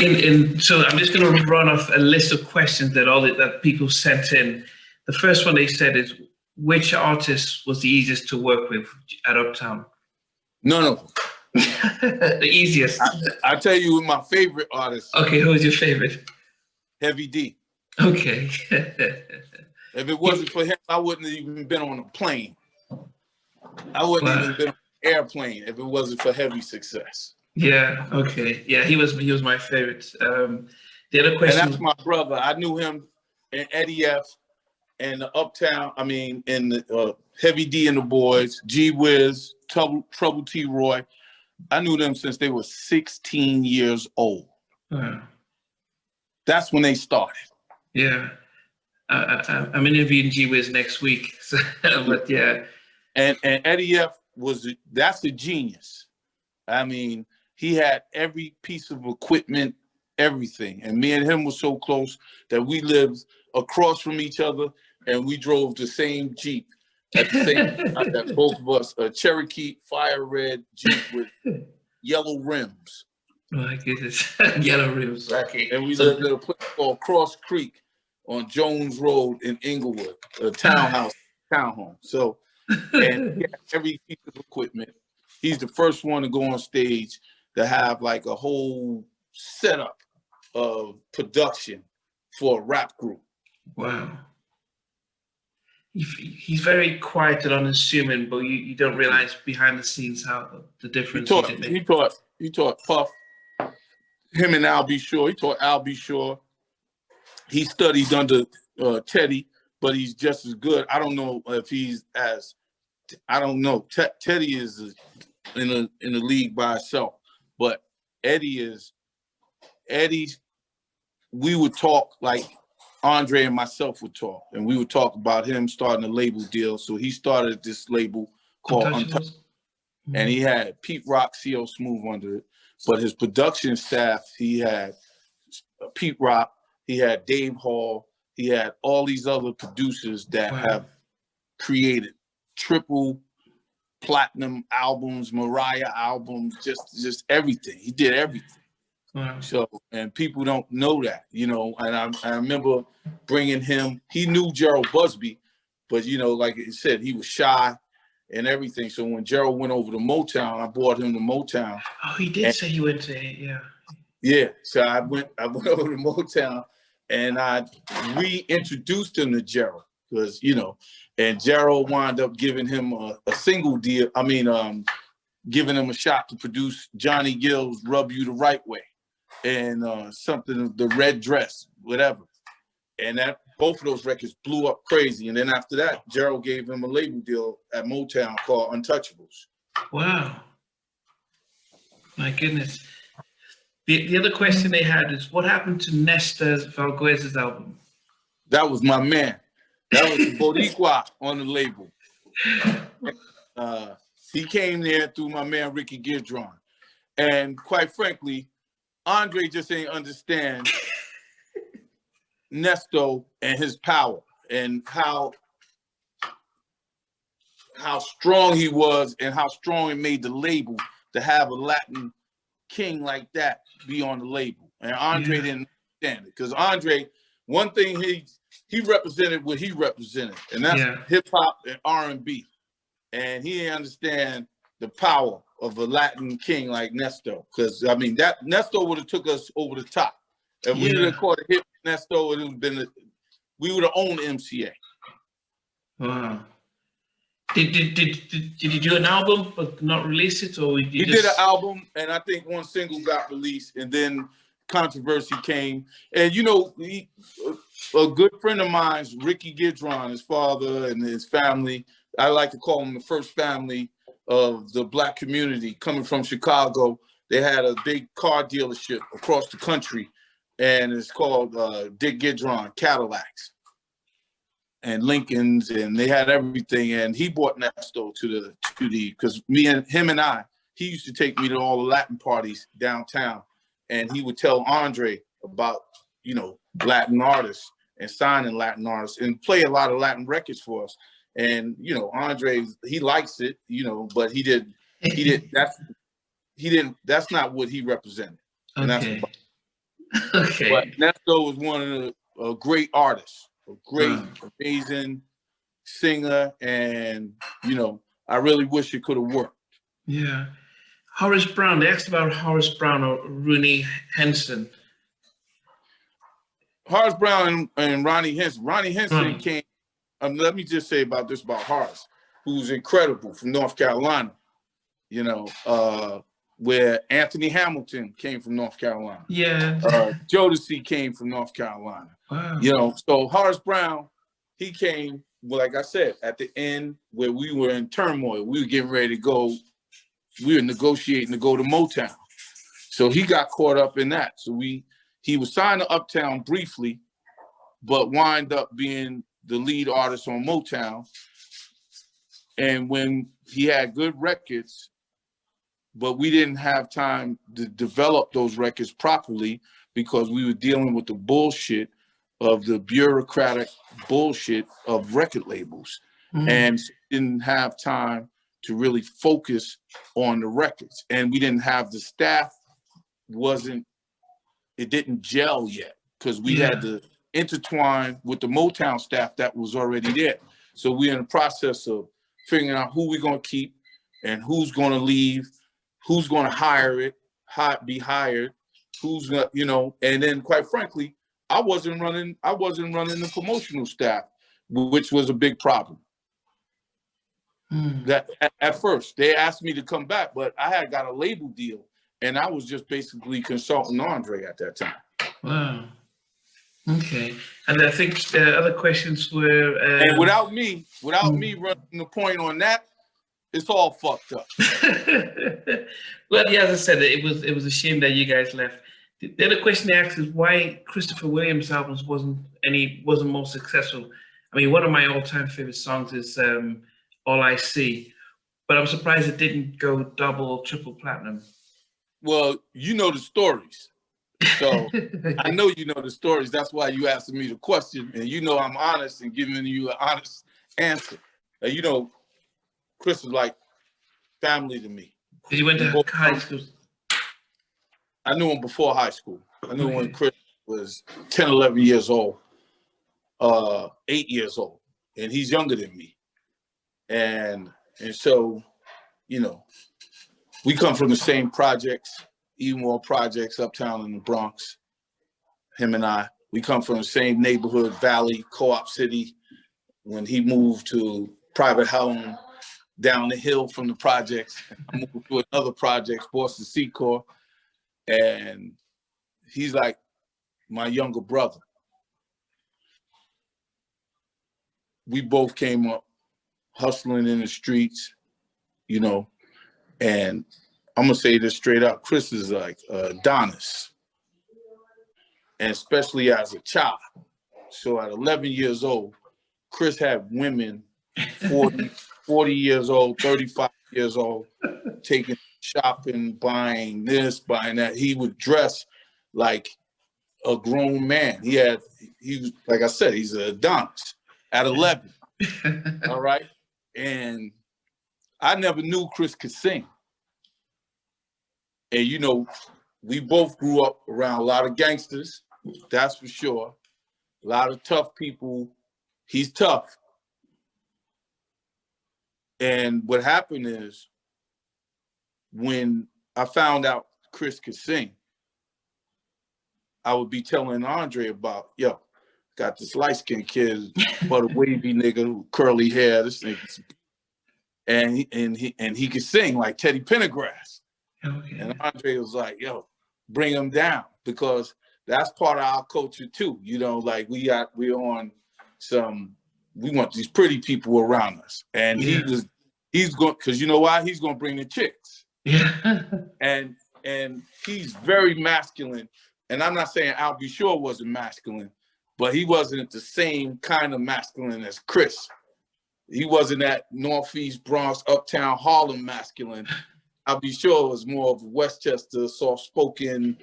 And so I'm just going to run off a list of questions that people sent in. The first one they said is, which artist was the easiest to work with at Uptown? None of them. The easiest. I'll tell you who my favorite artist. Okay, who's your favorite? Heavy D. Okay. If it wasn't for him, I wouldn't have even been on a plane. I wouldn't even been on an airplane if it wasn't for Heavy success. Yeah. Okay. Yeah, he was my favorite. The other question. And that's my brother. I knew him in Eddie F. and the Uptown. I mean, in the Heavy D and the Boys, JLuvs, Trouble T. Roy. I knew them since they were 16 years old. That's when they started. Yeah. I'm interviewing JLuvs next week. So, but yeah. And Eddie F. that's a genius. I mean, he had every piece of equipment, everything. And me and him were so close that we lived across from each other and we drove the same Jeep at the same time. That both of us, a Cherokee fire red Jeep with yellow rims. My goodness. Yellow rims. Okay. And we lived at a place called Cross Creek on Jones Road in Inglewood, a townhome. So, and he had every piece of equipment. He's the first one to go on stage to have like a whole setup of production for a rap group. Wow. He's very quiet and unassuming, but you don't realize behind the scenes how the difference he taught Puff, him and Al B. Shore. He taught Al B. Shore. He studied under Teddy, but he's just as good. I don't know if he's as, I don't know. Teddy is in the league by itself, but Eddie's, we would talk like Andre and myself would talk, and we would talk about him starting a label deal. So he started this label called Untouchables, and he had Pete Rock, CL Smooth under it. But his production staff, he had Pete Rock, he had Dave Hall, he had all these other producers that have created triple platinum albums, Mariah albums, just everything. He did everything. So, and people don't know that, you know, and I remember bringing him, he knew Gerald Busby, but, you know, like I said, he was shy and everything. So when Gerald went over to Motown, I brought him to Motown. Oh, he did say he went to, yeah. Yeah, so I went over to Motown and I reintroduced him to Gerald because, you know, and Gerald wound up giving him a single deal. I mean, giving him a shot to produce Johnny Gill's Rub You the Right Way and something, The Red Dress, whatever. And that both of those records blew up crazy. And then after that, Gerald gave him a label deal at Motown called Untouchables. Wow. My goodness. The other question they had is, what happened to Nesto Valguez's album? That was my man. That was the Boricua on the label. He came there through my man, Ricky Gidron. And quite frankly, Andre just ain't understand Nesto and his power and how strong he was and how strong it made the label to have a Latin king like that be on the label. And Andre didn't understand it because Andre, one thing he represented what he represented, and that's hip hop and R&B. And he didn't understand the power of a Latin king like Nesto. Because I mean, that Nesto would have took us over the top. If we would have caught a hit with Nesto, it would have been we would have owned MCA. Wow. Did you do an album but not release it, or he did an album, and I think one single got released, and then controversy came. And you know, a good friend of mine's, Ricky Gidron, his father and his family, I like to call them the first family of the Black community coming from Chicago. They had a big car dealership across the country, and it's called Dick Gidron Cadillacs and Lincolns, and they had everything. And he brought Nesto to the because him and I, he used to take me to all the Latin parties downtown, and he would tell Andre about, you know, Latin artists and signing Latin artists and play a lot of Latin records for us. And, you know, Andre, he likes it, you know, but that's not what he represented. And that's Okay. But Nesto was one of the great artists, a great, amazing singer, and you know, I really wish it could have worked. Yeah. Horace Brown. They asked about Horace Brown or Rooney Henson. Horace Brown and Ronnie Henson. Ronnie Henson Right. came. Let me just say about this about Horace, who's incredible from North Carolina. You know, where Anthony Hamilton came from North Carolina. Yeah. Jodeci came from North Carolina. Wow. You know, so Horace Brown, he came, well, like I said, at the end where we were in turmoil. We were getting ready to go. We were negotiating to go to Motown. So he got caught up in that. So he was signed to Uptown briefly, but wind up being the lead artist on Motown. And when he had good records, but we didn't have time to develop those records properly because we were dealing with the bullshit of the bureaucratic bullshit of record labels, and didn't have time to really focus on the records. And we didn't have the staff, it didn't gel yet because we had to intertwine with the Motown staff that was already there. So we're in the process of figuring out who we're going to keep and who's going to leave, who's going to be hired, who's going to, you know, and then quite frankly, I wasn't running the promotional staff, which was a big problem. That at first they asked me to come back, but I had got a label deal and I was just basically consulting Andre at that time. Wow. Okay. And I think the other questions were and without me running the point on that, it's all fucked up. Well, yeah, as I said, it was a shame that you guys left. The other question they asked is why Christopher Williams' albums wasn't more successful. I mean, one of my all-time favorite songs is All I See, but I'm surprised it didn't go double or triple platinum. Well, you know the stories. So I know you know the stories. That's why you asking me the question, and you know I'm honest and giving you an honest answer. You know, Chris is like family to me. You went to high school? I knew him before high school. I knew when Chris was 10, 11 years old, 8 years old, and he's younger than me. And so, you know, we come from the same projects, even more projects uptown in the Bronx. Him and we come from the same neighborhood, Valley, Co-op City. When he moved to private home down the hill from the projects, I moved to another project, Boston Secor. And he's like my younger brother. We both came up hustling in the streets, you know, and I'm gonna say this straight up, Chris is like Adonis, and especially as a child. So at 11 years old, Chris had women 40 years old, 35 years old, taking shopping, buying this, buying that. He would dress like a grown man. He was, like I said, he's an Adonis at 11. All right. And I never knew Chris could sing. And you know, we both grew up around a lot of gangsters, that's for sure. A lot of tough people. He's tough. And what happened is, when I found out Chris could sing, I would be telling Andre about, yo, got this light-skinned kid, but a wavy nigga, curly hair, this nigga, and he could sing like Teddy Pendergrass. Okay. And Andre was like, yo, bring him down, because that's part of our culture too. You know, like we want these pretty people around us. And he's going, because you know why? He's going to bring the chicks. Yeah. and he's very masculine. And I'm not saying Al B. Sure wasn't masculine, but he wasn't the same kind of masculine as Chris. He wasn't that Northeast Bronx, Uptown Harlem masculine. Al B. Sure was more of Westchester, soft-spoken,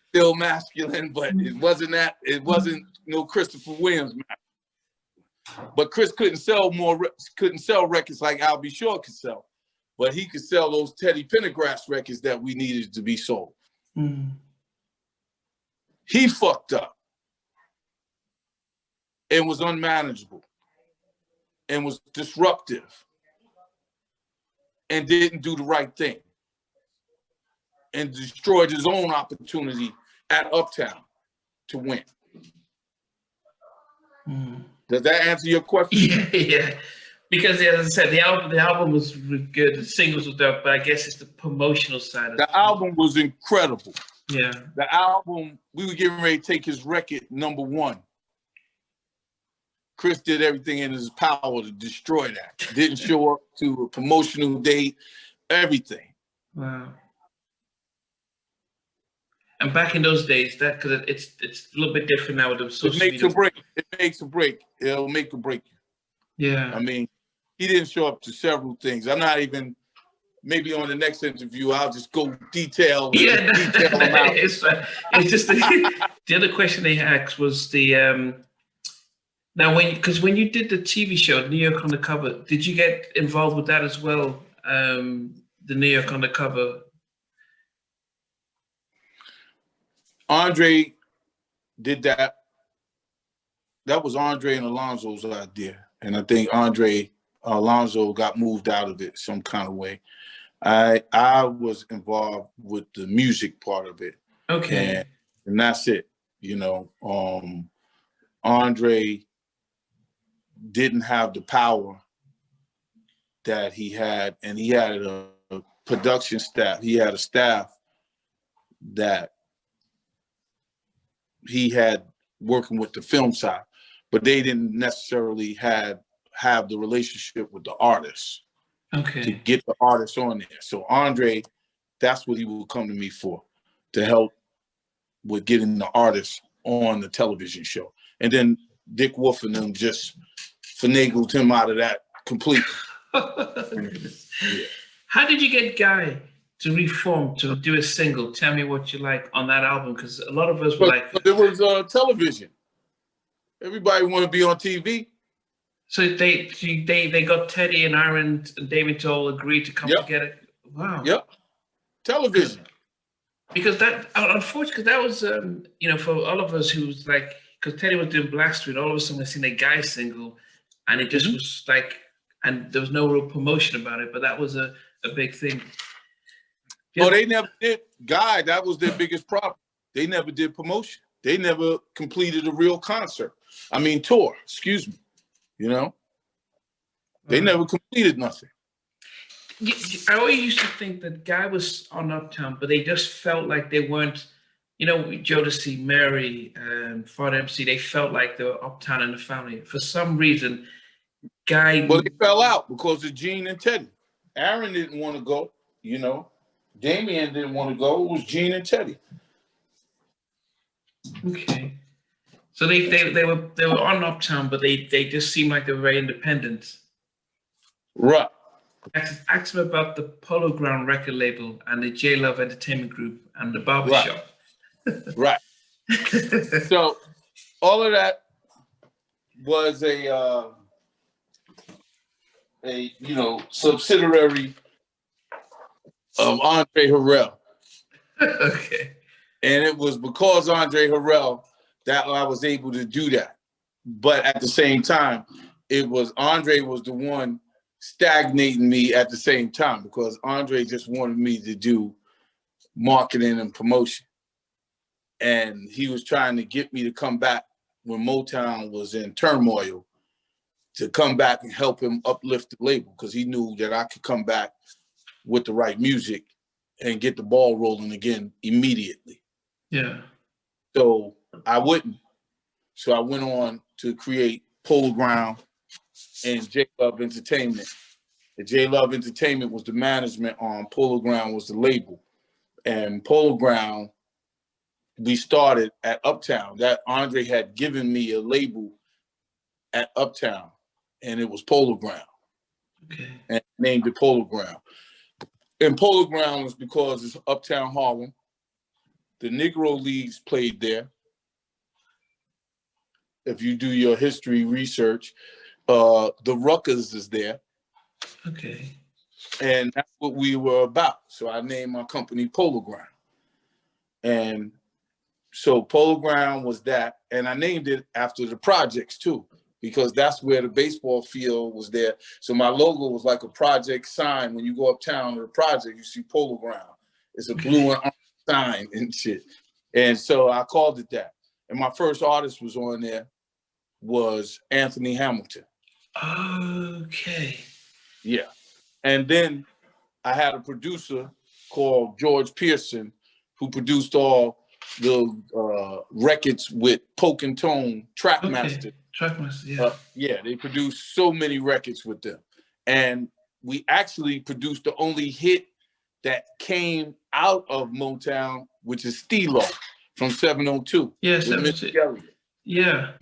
still masculine, but it wasn't no Christopher Williams masculine. But Chris couldn't sell records like Al B. Sure could sell. But he could sell those Teddy Pendergrass records that we needed to be sold. He fucked up and was unmanageable and was disruptive and didn't do the right thing and destroyed his own opportunity at Uptown to win. Does that answer your question? Yeah. Because as I said, the album was really good. The singles were dope, but I guess it's the promotional side of The album was incredible. Yeah. The album, we were getting ready to take his record #1. Chris did everything in his power to destroy that. Didn't show up to a promotional date, everything. Wow. And back in those days, that because it's a little bit different now with the social media. It makes a break. It makes a break. It'll make a break. Yeah. I mean, he didn't show up to several things. I'm not even. Maybe on the next interview, I'll just go detail. Yeah, detail them out. It's just the other question they asked was the now when you did the TV show New York Undercover, did you get involved with that as well? The New York Undercover. Andre did that. That was Andre and Alonzo's idea, and I think Alonzo got moved out of it some kind of way. I was involved with the music part of it. Okay. And that's it. Andre didn't have the power that he had, and he had a production staff. He had a staff that he had working with the film side, but they didn't necessarily have the relationship with the artists. Okay. To get the artists on there. So Andre, that's what he would come to me for, to help with getting the artists on the television show. And then Dick Wolf and them just finagled him out of that completely. Yeah. How did you get Guy to reform, to do a single, Tell Me What You Like, on that album? Because a lot of us were like... There was television. Everybody wanted to be on TV. So they got Teddy and Aaron and David to all agree to come together. Wow. Yep. Television. Because that, unfortunately, that was for all of us who was like, because Teddy was doing Black Street, all of a sudden I seen a Guy single, and it just was like, and there was no real promotion about it, but that was a big thing. Oh, they never did. Guy, that was their biggest problem. They never did promotion. They never completed a real concert. Tour. Excuse me. They never completed nothing. I always used to think that Guy was on Uptown, but they just felt like they weren't, Jodeci, Mary, Fart MC, they felt like they were Uptown in the family. For some reason, Guy... Well, they fell out because of Gene and Teddy. Aaron didn't want to go, Damien didn't want to go. It was Gene and Teddy. Okay. So they were on Uptown, but they just seemed like they were very independent. Right. Ask them about the Polo Ground record label and the JLuvs Entertainment Group and the barbershop. Right. So all of that was a subsidiary of Andre Harrell. Okay. And it was because Andre Harrell that I was able to do that. But at the same time, Andre was the one stagnating me at the same time, because Andre just wanted me to do marketing and promotion. And he was trying to get me to come back when Motown was in turmoil, to come back and help him uplift the label, because he knew that I could come back with the right music and get the ball rolling again immediately. Yeah. So I wouldn't. So I went on to create Polo Ground and JLuvs Entertainment. The JLuvs Entertainment was the management arm. Polo Ground was the label. And Polo Ground, we started at Uptown. That Andre had given me a label at Uptown, and it was Polo Ground. Okay. And named it Polo Ground. And Polo Ground was because it's Uptown Harlem. The Negro Leagues played there. If you do your history research, the Ruckers is there. Okay. And that's what we were about. So I named my company Polo Ground. And So Polo Ground was that, and I named it after the projects too, because that's where the baseball field was there. So my logo was like a project sign. When you go uptown to the project, you see Polo Ground. It's a blue and orange sign and shit. And so I called it that. And my first artist was on there was Anthony Hamilton. Okay. Yeah. And then I had a producer called George Pearson who produced all the records with Poke and Tone, Trackmaster. Trackmaster, yeah. Yeah, they produced so many records with them. And we actually produced the only hit that came out of Motown, which is Stilo from 702. Yeah, 702. Yeah.